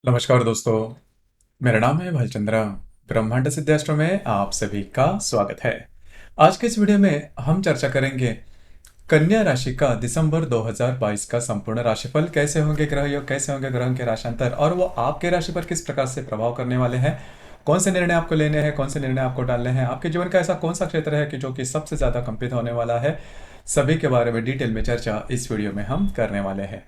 नमस्कार दोस्तों, मेरा नाम है भालचंद्रा। ब्रह्मांड सिद्धाश्रम में आप सभी का स्वागत है। आज के इस वीडियो में हम चर्चा करेंगे कन्या राशि का दिसंबर 2022 का संपूर्ण राशिफल। कैसे होंगे ग्रह योग, कैसे होंगे ग्रहों के राशांतर और वो आपके राशि पर किस प्रकार से प्रभाव करने वाले हैं। कौन से निर्णय आपको लेने हैं, कौन से निर्णय आपको डालने हैं, आपके जीवन का ऐसा कौन सा क्षेत्र है कि जो कि सबसे ज्यादा कंपित होने वाला है। सभी के बारे में डिटेल में चर्चा इस वीडियो में हम करने वाले हैं।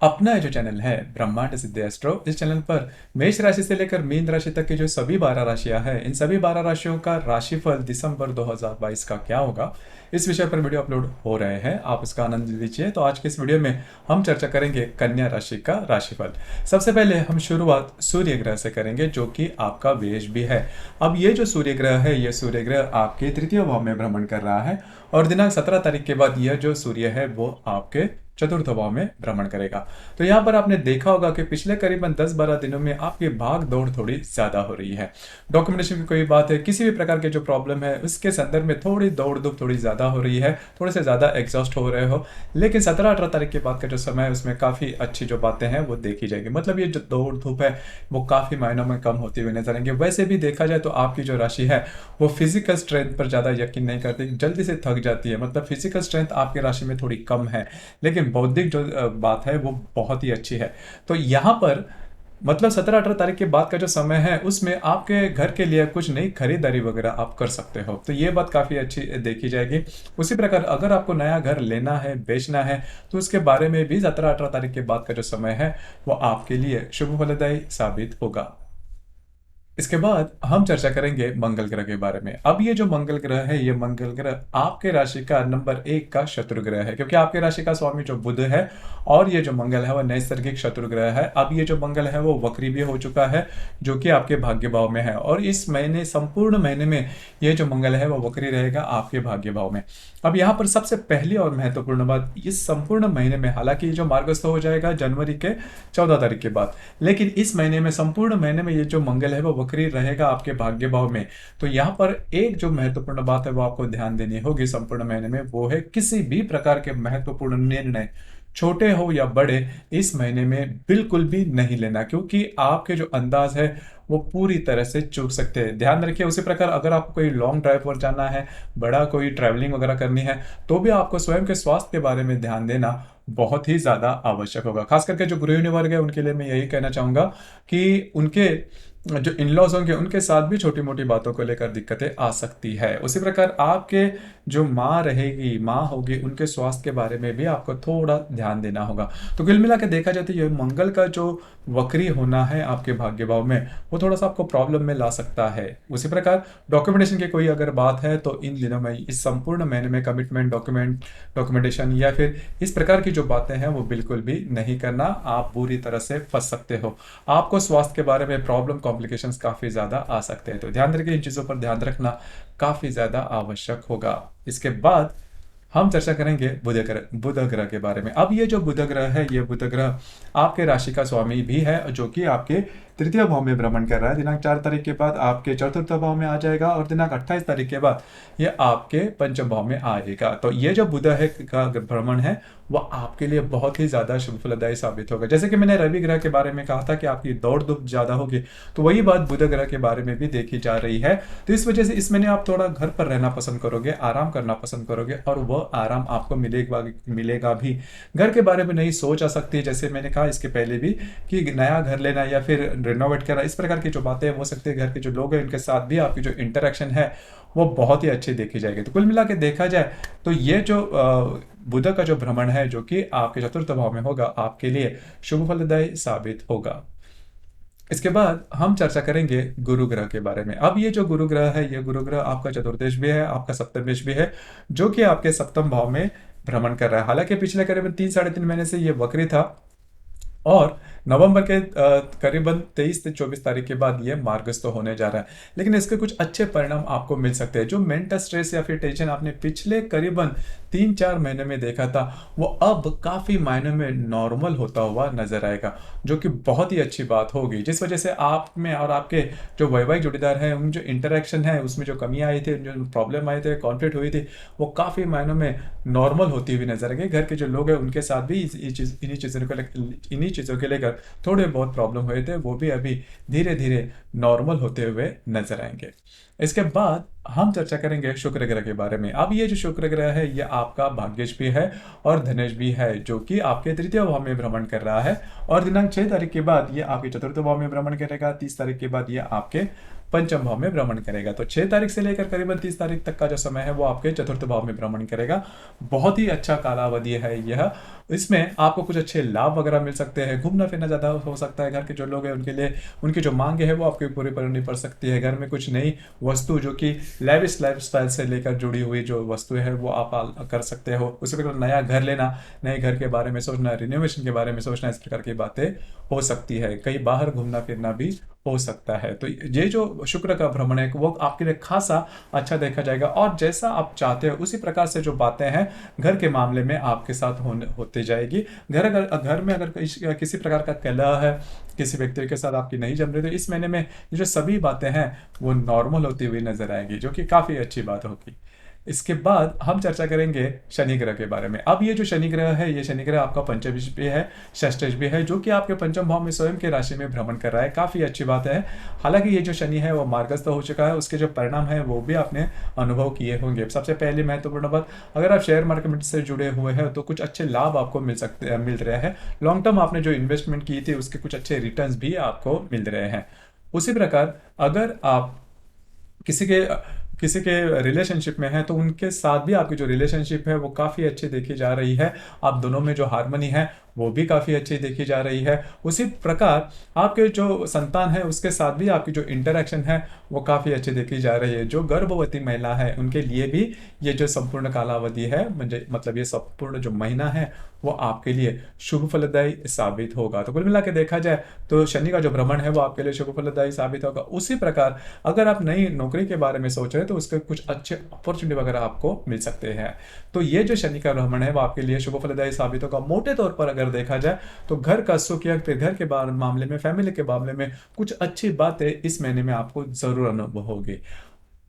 अपना जो चैनल है ब्रह्मांड सिद्धि एस्ट्रो, इस चैनल पर मेष राशि से लेकर मीन राशि तक की जो सभी 12 राशियां हैं, इन सभी 12 राशियों का राशिफल दिसंबर 2022 का क्या होगा, इस विषय पर वीडियो अपलोड हो रहे हैं। आप इसका आनंद लीजिए। तो आज के इस वीडियो में हम चर्चा करेंगे कन्या राशि का राशिफल। सबसे पहले हम शुरुआत सूर्य ग्रह से करेंगे, जो कि आपका वेश भी है। अब ये जो सूर्य ग्रह है, ये सूर्य ग्रह आपके तृतीय भाव में भ्रमण कर रहा है और दिनांक 17 तारीख के बाद यह जो सूर्य है वो आपके चतुर्थ भाव में भ्रमण करेगा। तो यहाँ पर आपने देखा होगा कि पिछले करीबन 10-12 दिनों में आपकी भाग दौड़ थोड़ी ज्यादा हो रही है। डॉक्यूमेंटेशन की कोई बात है, किसी भी प्रकार के जो प्रॉब्लम है उसके संदर्भ में थोड़ी दौड़ धूप थोड़ी ज्यादा हो रही है, थोड़े से ज्यादा एग्जॉस्ट हो रहे हो। लेकिन 17-18 तारीख के बाद का जो समय है उसमें काफी अच्छी जो बातें हैं वो देखी जाएगी। मतलब ये जो दौड़ धूप है वो काफी मायनों में कम होती हुई नजर आएंगे। वैसे भी देखा जाए तो आपकी जो राशि है वो फिजिकल स्ट्रेंथ पर ज्यादा यकीन नहीं करती, जल्दी से थक जाती है। मतलब फिजिकल स्ट्रेंथ आपकी राशि में थोड़ी कम है, लेकिन बौद्धिक जो बात है वो बहुत ही अच्छी है। तो यहाँ पर मतलब 17-18 तारीख के बाद का जो समय है उसमें आपके घर के लिए कुछ नई खरीदारी वगैरह आप कर सकते हो, तो ये बात काफ़ी अच्छी देखी जाएगी। उसी प्रकार अगर आपको नया घर लेना है, बेचना है, तो उसके बारे में भी 17-18 तारीख के बाद का जो समय है वो आपके लिए शुभ फलदायी साबित होगा। इसके बाद हम चर्चा करेंगे मंगल ग्रह के बारे में। अब ये जो मंगल ग्रह है, ये मंगल ग्रह आपके राशि का नंबर 1 का शत्रु ग्रह है, क्योंकि आपके राशि का स्वामी जो बुध है और ये जो मंगल है वो नैसर्गिक शत्रु ग्रह है। अब ये जो मंगल है वो वक्री भी हो चुका है, जो कि आपके भाग्य भाव में है, और इस महीने संपूर्ण महीने में ये जो मंगल है वो वक्री रहेगा आपके भाग्य भाव में। अब यहाँ पर सबसे पहली और महत्वपूर्ण बात, इस संपूर्ण महीने में, हालांकि जो मार्गस्थ हो जाएगा जनवरी के 14 तारीख के बाद, लेकिन इस महीने में संपूर्ण महीने में ये जो मंगल है वो वक्री रहेगा आपके भाग्य भाव में। तो यहाँ पर एक जो महत्वपूर्ण बात है वो आपको ध्यान देनी होगी संपूर्ण महीने में, वो है किसी भी प्रकार के महत्वपूर्ण निर्णय, छोटे हो या बड़े, इस महीने में बिल्कुल भी नहीं लेना, क्योंकि आपके जो अंदाज है वो पूरी तरह से चूक सकते हैं। ध्यान रखिए। उसी प्रकार अगर आपको कोई लॉन्ग ड्राइव पर जाना है, बड़ा कोई ट्रैवलिंग वगैरह करनी है, तो भी आपको स्वयं के स्वास्थ्य के बारे में ध्यान देना बहुत ही ज्यादा आवश्यक होगा। खास करके जो गृहिणी वर्ग है उनके लिए मैं यही कहना चाहूंगा कि उनके जो इन लॉज होंगे उनके साथ भी छोटी मोटी बातों को लेकर दिक्कतें आ सकती है। उसी प्रकार आपके जो माँ रहेगी, माँ होगी, उनके स्वास्थ्य के बारे में भी आपको थोड़ा ध्यान देना होगा। तो कुल मिला के देखा जाए तो ये मंगल का जो वक्री होना है आपके भाग्य भाव में वो थोड़ा सा आपको प्रॉब्लम में ला सकता है। उसी प्रकार डॉक्यूमेंटेशन की कोई अगर बात है तो इन दिनों में, इस संपूर्ण महीने में कमिटमेंट डॉक्यूमेंटेशन या फिर इस प्रकार की जो बातें हैं वो बिल्कुल भी नहीं करना। आप बुरी तरह से फंस सकते हो। आपको स्वास्थ्य के बारे में प्रॉब्लम, कॉम्प्लिकेशंस काफी ज्यादा आ सकते हैं। तो ध्यान रखिए, इन चीजों पर ध्यान रखना काफी ज्यादा आवश्यक होगा। इसके बाद हम चर्चा करेंगे बुध ग्रह के बारे में। अब ये जो बुध ग्रह है, ये बुध ग्रह आपके राशि का स्वामी भी है, जो कि आपके तृतीय भाव में भ्रमण कर रहा है। दिनांक 4 तारीख के बाद आपके चतुर्थ भाव में आ जाएगा और दिनांक 28 तारीख के बाद ये आपके पंचम भाव में आएगा। तो ये जो बुध है का भ्रमण है वो आपके लिए बहुत ही ज्यादा शुभ फलदायी साबित होगा। जैसे कि मैंने रवि ग्रह के बारे में कहा था कि आपकी दौड़ धूप ज्यादा होगी, तो वही बात बुध ग्रह के बारे में भी देखी जा रही है। तो इस वजह से इस महीने आप थोड़ा घर पर रहना पसंद करोगे, आराम करना पसंद करोगे, और वह आराम आपको मिलेगा भी। घर के बारे में नई सोच आ सकती है, जैसे मैंने कहा इसके पहले भी कि नया घर लेना या फिर रिनोवेट करना, इस प्रकार की जो बातें हो सकती है। घर के जो लोग हैं उनके साथ भी आपकी जो इंटरेक्शन है वो बहुत ही अच्छी देखी जाएगी। तो कुल मिला के देखा जाए तो ये जो बुध का जो भ्रमण है, जो कि आपके चतुर्थ भाव में होगा, आपके लिए शुभ फलदायी साबित होगा। इसके बाद हम चर्चा करेंगे गुरु ग्रह के बारे में। अब ये जो गुरु ग्रह है, ये गुरु ग्रह आपका चतुर्देश भी है, आपका सप्तमेश भी है, जो कि आपके सप्तम भाव में भ्रमण कर रहा है। हालांकि पिछले करीबन 3-3.5 महीने से ये वक्री था और नवंबर के करीबन 23 से 24 तारीख के बाद ये मार्गस्थ होने जा रहा है। लेकिन इसके कुछ अच्छे परिणाम आपको मिल सकते हैं। जो मेंटल स्ट्रेस या फिर टेंशन आपने पिछले करीबन 3-4 महीने में देखा था, वो अब काफी मायनों में नॉर्मल होता हुआ नजर आएगा, जो कि बहुत ही अच्छी बात होगी। जिस वजह से आप में और आपके जो वैवाहिक जोड़ीदार हैं, उन जो इंटरेक्शन है उसमें जो कमी आई थी, जो प्रॉब्लम आए थे, कॉन्फ्लिक्ट हुई थी, वो काफी मायनों में नॉर्मल होती हुई नजर आएगी। घर के जो लोग हैं उनके साथ भी इन्हीं कई चीज़ों के लेकर थोड़े बहुत प्रॉब्लम हुए थे, वो भी अभी धीरे धीरे नॉर्मल होते हुए नजर आएंगे। इसके बाद हम चर्चा करेंगे शुक्र ग्रह के बारे में। अब ये जो शुक्र ग्रह है ये आपका भाग्येश भी है और धनेश भी है, जो कि आपके तृतीय भाव में भ्रमण कर रहा है। और दिनांक 6 तारीख के बाद ये आपके चतुर्थ भाव में भ्रमण करेगा। 30 तारीख के बाद ये आपके पंचम भाव में भ्रमण करेगा। तो 6 तारीख से लेकर करीबन 30 तारीख तक का जो समय है वो आपके चतुर्थ भाव में भ्रमण करेगा। बहुत ही अच्छा कालावधि है यह। इसमें आपको कुछ अच्छे लाभ वगैरह मिल सकते हैं, घूमना फिरना ज़्यादा हो सकता है। घर के जो लोग हैं उनके लिए उनकी जो मांगे है वो आपकी पूरी करनी पड़ सकती है। घर में कुछ नई वस्तु जो कि लेविश लाइफस्टाइल से लेकर जुड़ी हुई जो वस्तु है वो आप कर सकते हो। उसी प्रकार नया घर लेना, नए घर के बारे में सोचना, रिनोवेशन के बारे में सोचना, इस प्रकार की बातें हो सकती है। कहीं बाहर घूमना फिरना भी हो सकता है। तो ये जो शुक्र का भ्रमण है वो आपके लिए खासा अच्छा देखा जाएगा। और जैसा आप चाहते हो उसी प्रकार से जो बातें हैं घर के मामले में आपके साथ होते जाएगी। घर में अगर किसी प्रकार का कलह है, किसी व्यक्ति के साथ आपकी नहीं जम रही, तो इस महीने में ये जो सभी बातें हैं वो नॉर्मल होती हुई नजर आएगी, जो कि काफी अच्छी बात होगी। इसके बाद हम चर्चा करेंगे शनि ग्रह के बारे में। अब ये जो शनि ग्रह है, ये शनि ग्रह आपका पंचम भी है, षष्ठेश भी है, जो कि आपके पंचम भाव में स्वयं के राशि में भ्रमण कर रहा है। काफी अच्छी बात है। हालांकि ये जो शनि है वो मार्गस्थ हो चुका है, उसके जो परिणाम है वो भी आपने अनुभव किए होंगे। सबसे पहले महत्वपूर्ण बात, अगर आप शेयर मार्केट से जुड़े हुए हैं तो कुछ अच्छे लाभ आपको मिल रहे हैं। लॉन्ग टर्म आपने जो इन्वेस्टमेंट की थी उसके कुछ अच्छे रिटर्न्स भी आपको मिल रहे हैं। उसी प्रकार अगर आप किसी के किसी के रिलेशनशिप में है तो उनके साथ भी आपकी जो रिलेशनशिप है वो काफ़ी अच्छी देखी जा रही है। आप दोनों में जो हार्मनी है वो भी काफ़ी अच्छी देखी जा रही है। उसी प्रकार आपके जो संतान है उसके साथ भी आपकी जो इंटरेक्शन है वो काफ़ी अच्छी देखी जा रही है। जो गर्भवती महिला है उनके लिए भी ये जो संपूर्ण कालावधि है, मतलब ये संपूर्ण जो महीना है वो आपके लिए शुभ फलदायी साबित होगा। तो कुल मिला के देखा जाए तो शनि का जो भ्रमण है वो आपके लिए शुभ फलदायी साबित होगा। उसी प्रकार अगर आप नई नौकरी के बारे में सोच रहे हैं तो उसके कुछ अच्छे अपॉर्चुनिटी वगैरह आपको मिल सकते हैं। तो ये जो शनि का भ्रमण है वो आपके लिए शुभ फलदायी साबित होगा। मोटे तौर पर अगर देखा जाए तो घर का सुख या फिर घर के मामले में, फैमिली के मामले में कुछ अच्छी बातें इस महीने में आपको जरूर अनुभव होगी।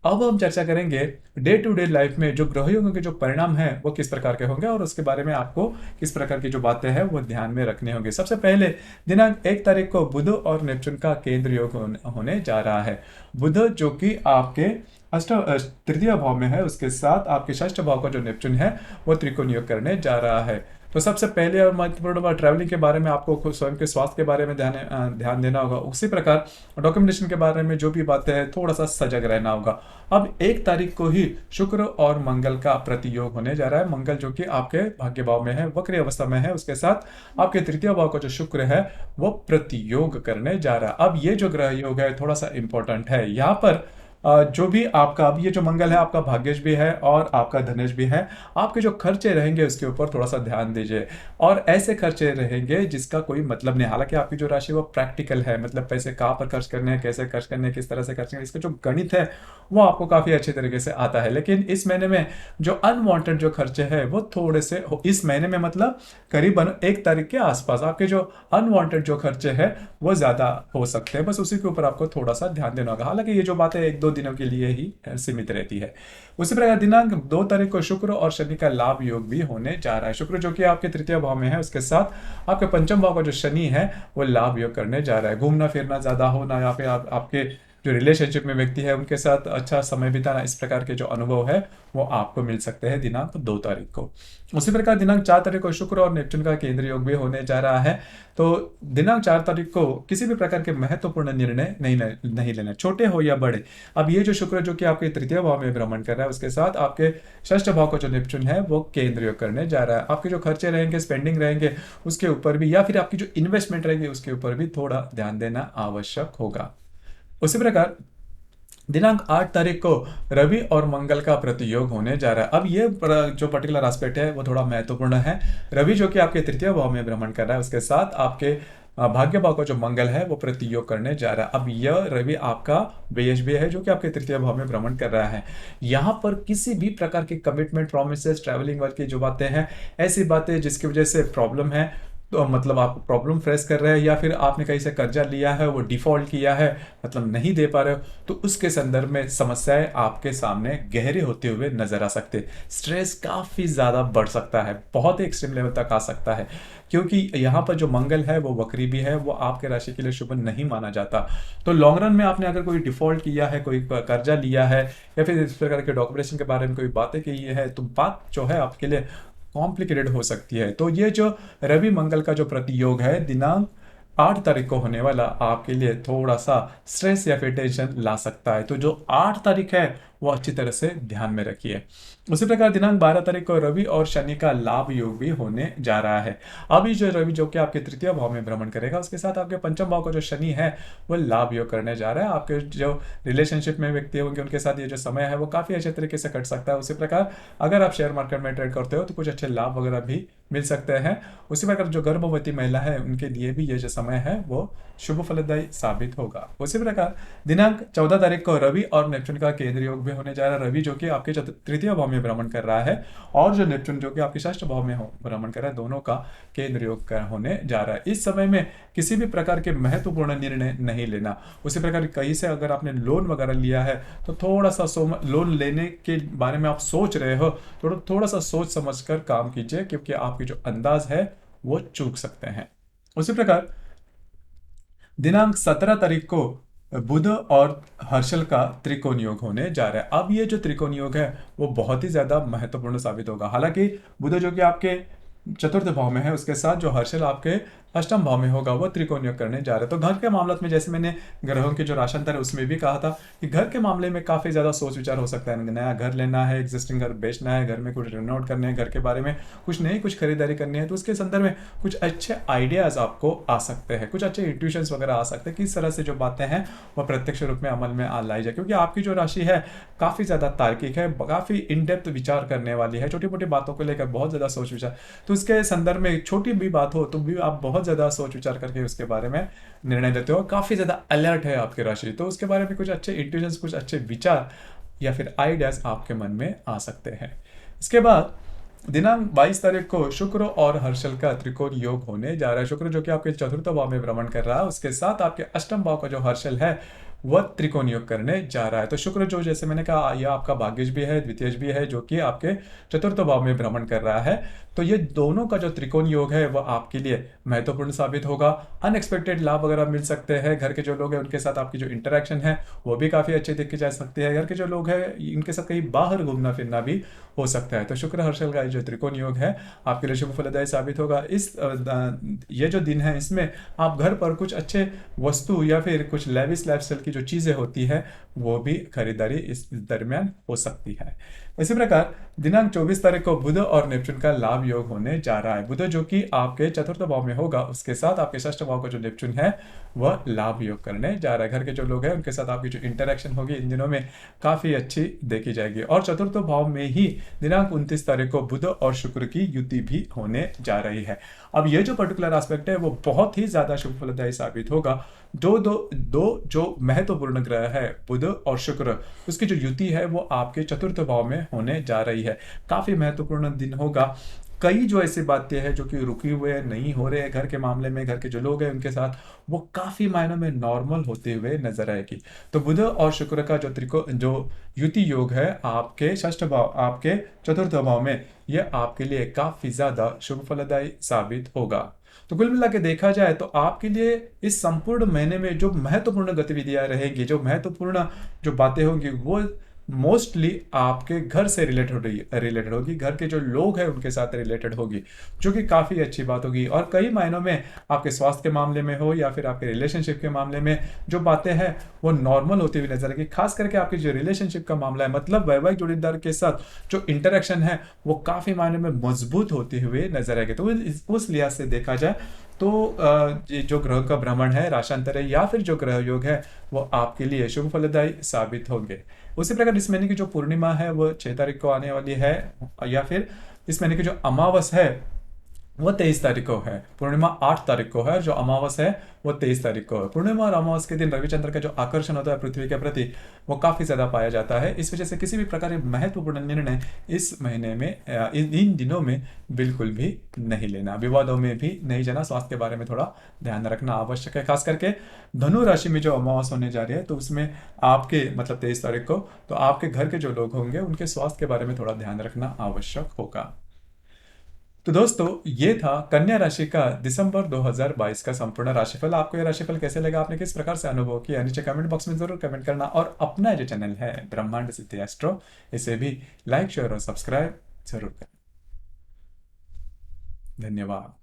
अब हम चर्चा करेंगे डे टू डे लाइफ में जो ग्रह योगों के जो परिणाम हैं वो किस प्रकार के होंगे और उसके बारे में आपको किस प्रकार की जो बातें हैं वो ध्यान में रखने होंगे। सबसे पहले दिनांक 1 तारीख को बुध और नेपच्यून का केंद्र योग होने जा रहा है। बुध जो कि आपके तृतीय भाव में है, उसके साथ आपके षष्ठ भाव का जो नेपच्यून है वो त्रिकोण योग करने जा रहा है। तो सबसे पहले और महत्वपूर्ण बात, ट्रैवलिंग के बारे में आपको स्वयं के स्वास्थ्य के बारे में ध्यान देना होगा। उसी प्रकार डॉक्यूमेंटेशन के बारे में जो भी बातें हैं थोड़ा सा सजग रहना होगा। अब 1 तारीख को ही शुक्र और मंगल का प्रतियोग होने जा रहा है। मंगल जो कि आपके भाग्य भाव में है, वक्री अवस्था में है, उसके साथ आपके तृतीय भाव का जो शुक्र है वो प्रतियोग करने जा रहा है। अब ये जो ग्रह योग है थोड़ा सा इंपॉर्टेंट है। यहाँ पर जो भी आपका, अब ये जो मंगल है आपका भाग्येश भी है और आपका धनेश भी है। आपके जो खर्चे रहेंगे उसके ऊपर थोड़ा सा ध्यान दीजिए, और ऐसे खर्चे रहेंगे जिसका कोई मतलब नहीं। हालांकि आपकी जो राशि वो प्रैक्टिकल है, मतलब पैसे कहाँ पर खर्च करने हैं, कैसे खर्च करने हैं, किस तरह से खर्च करने हैं, इसका जो गणित है वो आपको काफी अच्छे तरीके से आता है। लेकिन इस महीने में जो अनवांटेड जो खर्चे हैं वो थोड़े से इस महीने में, मतलब करीबन 1 तारीख के आसपास आपके जो अनवांटेड जो खर्चे हैं वो ज्यादा हो सकते हैं। बस उसी के ऊपर आपको थोड़ा सा ध्यान देना होगा। हालांकि ये जो बातें 1-2 दिनों के लिए ही सीमित रहती है। उसी प्रकार दिनांक 2 तारीख को शुक्र और शनि का लाभ योग भी होने जा रहा है। शुक्र जो कि आपके तृतीय भाव में है, उसके साथ आपके पंचम भाव का जो शनि है वो लाभ योग करने जा रहा है। घूमना फिरना ज्यादा होना या फिर आपके जो रिलेशनशिप में व्यक्ति है उनके साथ अच्छा समय बिताना, इस प्रकार के जो अनुभव है वो आपको मिल सकते हैं दिनांक 2 तारीख को। उसी प्रकार दिनांक 4 तारीख को शुक्र और नेपच्यून का केंद्रीय योग भी होने जा रहा है। तो दिनांक 4 तारीख को किसी भी प्रकार के महत्वपूर्ण निर्णय नहीं लेना, छोटे हो या बड़े। अब ये जो शुक्र जो कि आपके तृतीय भाव में भ्रमण कर रहा है, उसके साथ आपके षष्ठ भाव का जो नेपच्यून है वो केंद्रीय योग करने जा रहा है। आपके जो खर्चे रहेंगे, स्पेंडिंग रहेंगे, उसके ऊपर भी, या फिर आपकी जो इन्वेस्टमेंट रहेगी उसके ऊपर भी थोड़ा ध्यान देना आवश्यक होगा। उसी प्रकार दिनांक 8 तारीख को रवि और मंगल का प्रतियोग होने जा रहा है। अब ये जो पर्टिकुलर एस्पेक्ट है वो थोड़ा महत्वपूर्ण है। रवि जो कि आपके तृतीय भाव में भ्रमण कर रहा है, उसके साथ आपके भाग्य भाव का जो मंगल है वो प्रतियोग करने जा रहा है। अब यह रवि आपका व्ययश भी है जो कि आपके तृतीय भाव में भ्रमण कर रहा है। यहाँ पर किसी भी प्रकार की कमिटमेंट, प्रोमिसेस, ट्रैवलिंग वर्क की जो बातें हैं, ऐसी बातें जिसकी वजह से प्रॉब्लम है, तो मतलब आप प्रॉब्लम फेस कर रहे हैं, या फिर आपने कहीं से कर्जा लिया है, वो डिफॉल्ट किया है, मतलब नहीं दे पा रहे हो, तो उसके संदर्भ में समस्याएं आपके सामने गहरे होते हुए नजर आ सकते। स्ट्रेस काफी ज्यादा बढ़ सकता है, बहुत ही एक्सट्रीम लेवल तक आ सकता है, क्योंकि यहाँ पर जो मंगल है वो वक्री भी है, वो आपके राशि के लिए शुभ नहीं माना जाता। तो लॉन्ग रन में आपने अगर कोई डिफॉल्ट किया है, कोई कर्जा लिया है, या फिर इस प्रकार के डॉक्यूमेंटेशन के बारे में कोई बातें की है, तो बात जो है आपके लिए कॉम्प्लिकेटेड हो सकती है। तो ये जो रवि मंगल का जो प्रतियोग है दिनांक 8 तारीख को होने वाला, आपके लिए थोड़ा सा स्ट्रेस या फिर टेंशन ला सकता है। तो जो 8 तारीख है वो अच्छी तरह से ध्यान में रखिए। उसी प्रकार दिनांक 12 तारीख को रवि और शनि का लाभ योग भी होने जा रहा है। अभी जो रवि जो कि आपके तृतीय भाव में भ्रमण करेगा, उसके साथ आपके पंचम भाव का जो शनि है वो लाभ योग करने जा रहा है। आपके जो रिलेशनशिप में व्यक्ति होंगे उनके साथ ये जो समय है वो काफी अच्छे तरीके से कट सकता है। उसी प्रकार अगर आप शेयर मार्केट में ट्रेड करते हो तो कुछ अच्छे लाभ वगैरह भी मिल सकते हैं। उसी प्रकार जो गर्भवती महिला है उनके लिए भी ये जो समय है वो शुभ फलदायी साबित होगा। उसी प्रकार दिनांक 14 तारीख को रवि और नेपच्यून का केंद्र योग भी होने जा रहा है। रवि जो कि आपके तृतीय भाव में भ्रमण कर रहा है, और जो नेपच्यून जो कि आपके षष्ठ भाव में भ्रमण कर रहा है, दोनों का केंद्र योग होने जा रहा है। इस समय में किसी भी प्रकार के महत्वपूर्ण निर्णय नहीं लेना। उसी प्रकार कहीं से अगर आपने लोन वगैरह लिया है तो थोड़ा सा लोन लेने के बारे में आप सोच रहे हो, थोड़ा सा सोच समझकर काम कीजिए, क्योंकि आपकी जो अंदाज है वो चूक सकते हैं। उसी प्रकार दिनांक 17 तारीख को बुध और हर्षल का त्रिकोण योग होने जा रहा है। अब ये जो त्रिकोण योग है वो बहुत ही ज्यादा महत्वपूर्ण साबित होगा। हालांकि बुध जो कि आपके चतुर्थ भाव में है, उसके साथ जो हर्षल आपके अष्टम भाव में होगा वो त्रिकोण योग करने जा रहे हैं। तो घर के मामले में जैसे मैंने ग्रहों के जो राशांतर है उसमें भी कहा था कि घर के मामले में काफी ज्यादा सोच विचार हो सकता है। नया घर लेना है, एग्जिस्टिंग घर बेचना है, घर में कुछ रिनोवेट करने हैं, घर के बारे में कुछ खरीदारी करनी है, तो उसके संदर्भ में कुछ अच्छे आइडियाज आपको आ सकते हैं, कुछ अच्छे इंट्यूशंस वगैरह आ सकते हैं। किस तरह से जो बातें हैं वह प्रत्यक्ष रूप में अमल में लाई जाए, क्योंकि आपकी जो राशि है काफी ज्यादा तार्किक है, काफी इन डेप्थ विचार करने वाली है, छोटी मोटी बातों को लेकर बहुत ज्यादा सोच विचार। तो उसके संदर्भ में छोटी भी बात हो तो भी आप बहुत ज्यादा सोच विचार करके उसके बारे में निर्णय लेते हो। काफी ज्यादा अलर्ट है आपकी राशि, तो उसके बारे में कुछ अच्छे इंटेलिजेंस, कुछ अच्छे विचार या फिर आइडियाज आपके मन में आ सकते हैं। इसके बाद दिनांक 22 तारीख को शुक्र और हर्षल का त्रिकोण योग होने जा रहा है। शुक्र जो कि आपके चतुर्थ भाव में भ्रमण कर रहा है, उसके साथ आपके अष्टम भाव का जो हर्षल है वह त्रिकोण योग करने जा रहा है। तो शुक्र जो जैसे मैंने कहा यह आपका भाग्यज भी है, द्वितीयज भी है, जो कि आपके चतुर्थ भाव में भ्रमण कर रहा है। तो ये दोनों का जो त्रिकोण योग है वह आपके लिए महत्वपूर्ण साबित होगा। अनएक्सपेक्टेड लाभ वगैरह मिल सकते हैं। घर के जो लोग हैं उनके साथ आपकी जो इंटरेक्शन है वो भी काफी अच्छी देखी जा सकती है। घर के जो लोग हैं इनके साथ कहीं बाहर घूमना फिरना भी हो सकता है। तो शुक्र हर्षल का जो त्रिकोण योग है आपके लिए शुभ फलदायी साबित होगा। ये जो दिन है इसमें आप घर पर कुछ अच्छे वस्तु या फिर कुछ लेविश लाइफस्टाइल की जो चीजें होती है वो भी खरीदारी इस दरमियान हो सकती है। इसी प्रकार दिनांक 24 तारीख को बुध और नेपच्यून का लाभ योग होने जा रहा है। बुध जो कि आपके चतुर्थ भाव में होगा, उसके साथ आपके षष्ठ भाव का जो नेपच्यून है वह लाभ योग करने जा रहा है। घर के जो लोग हैं उनके साथ आपकी जो इंटरेक्शन होगी इन दिनों में काफी अच्छी देखी जाएगी। और चतुर्थ भाव में ही दिनांक 29 तारीख को बुध और शुक्र की युति भी होने जा रही है। अब ये जो पर्टिकुलर एस्पेक्ट है वो बहुत ही ज्यादा शुभ फलदायी साबित होगा। दो जो महत्वपूर्ण ग्रह है बुध और शुक्र, उसकी जो युति है वो आपके चतुर्थ भाव में होने जा रही है। काफी महत्वपूर्ण दिन होगा। कई जो ऐसी बातें हैं जो कि रुकी हुए नहीं हो रहे हैं घर के मामले में, घर के जो लोग हैं उनके साथ वो काफी मायनों में नॉर्मल होते हुए नजर आएगी। तो बुध और शुक्र का जो युति योग है आपके षष्ठ भाव, आपके चतुर्थ भाव में, ये आपके लिए काफी ज्यादा शुभ फलदायी साबित होगा। तो कुल मिला के देखा जाए तो आपके लिए इस संपूर्ण महीने में जो महत्वपूर्ण गतिविधियां रहेंगी, जो महत्वपूर्ण जो बातें होंगी, वो मोस्टली आपके घर से रिलेटेड होगी, घर के जो लोग हैं उनके साथ रिलेटेड होगी, जो कि काफी अच्छी बात होगी। और कई मायनों में आपके स्वास्थ्य के मामले में हो या फिर आपके रिलेशनशिप के मामले में जो बातें हैं वो नॉर्मल होती हुई नजर आएगी। खास करके आपकी जो रिलेशनशिप का मामला है, मतलब वैवाहिक जोड़ीदार के साथ जो इंटरेक्शन है वो काफी मायने में मजबूत होती हुई नजर आएगी। तो उस लिहाज से देखा जाए तो ये जो ग्रह का भ्रमण है, राशांतर है या फिर जो ग्रह योग है वो आपके लिए शुभ फलदायी साबित होंगे। उसी प्रकार इस महीने की जो पूर्णिमा है वो 6 तारीख को आने वाली है, या फिर इस महीने की जो अमावस है वो 23 तारीख को है। पूर्णिमा 8 तारीख को है। जो अमावस है वो 23 तारीख को है। पूर्णिमा और अमावस के दिन रविचंद्र का जो आकर्षण होता है पृथ्वी के प्रति, वो काफी ज्यादा पाया जाता है। इस वजह से किसी भी प्रकार के महत्वपूर्ण निर्णय इस महीने में इन दिनों में बिल्कुल भी नहीं लेना, विवादों में भी नहीं जाना। स्वास्थ्य के बारे में थोड़ा ध्यान रखना आवश्यक है। खास करके धनु राशि में जो अमावस होने जा रही है, तो उसमें आपके मतलब 23 तारीख को, तो आपके घर के जो लोग होंगे उनके स्वास्थ्य के बारे में थोड़ा ध्यान रखना आवश्यक होगा। तो दोस्तों, ये था कन्या राशि का दिसंबर 2022 का संपूर्ण राशिफल। आपको ये राशिफल कैसे लगा, आपने किस प्रकार से अनुभव किया, नीचे कमेंट बॉक्स में जरूर कमेंट करना। और अपना जो चैनल है ब्रह्मांड सिद्धि एस्ट्रो, इसे भी लाइक शेयर और सब्सक्राइब जरूर करें। धन्यवाद।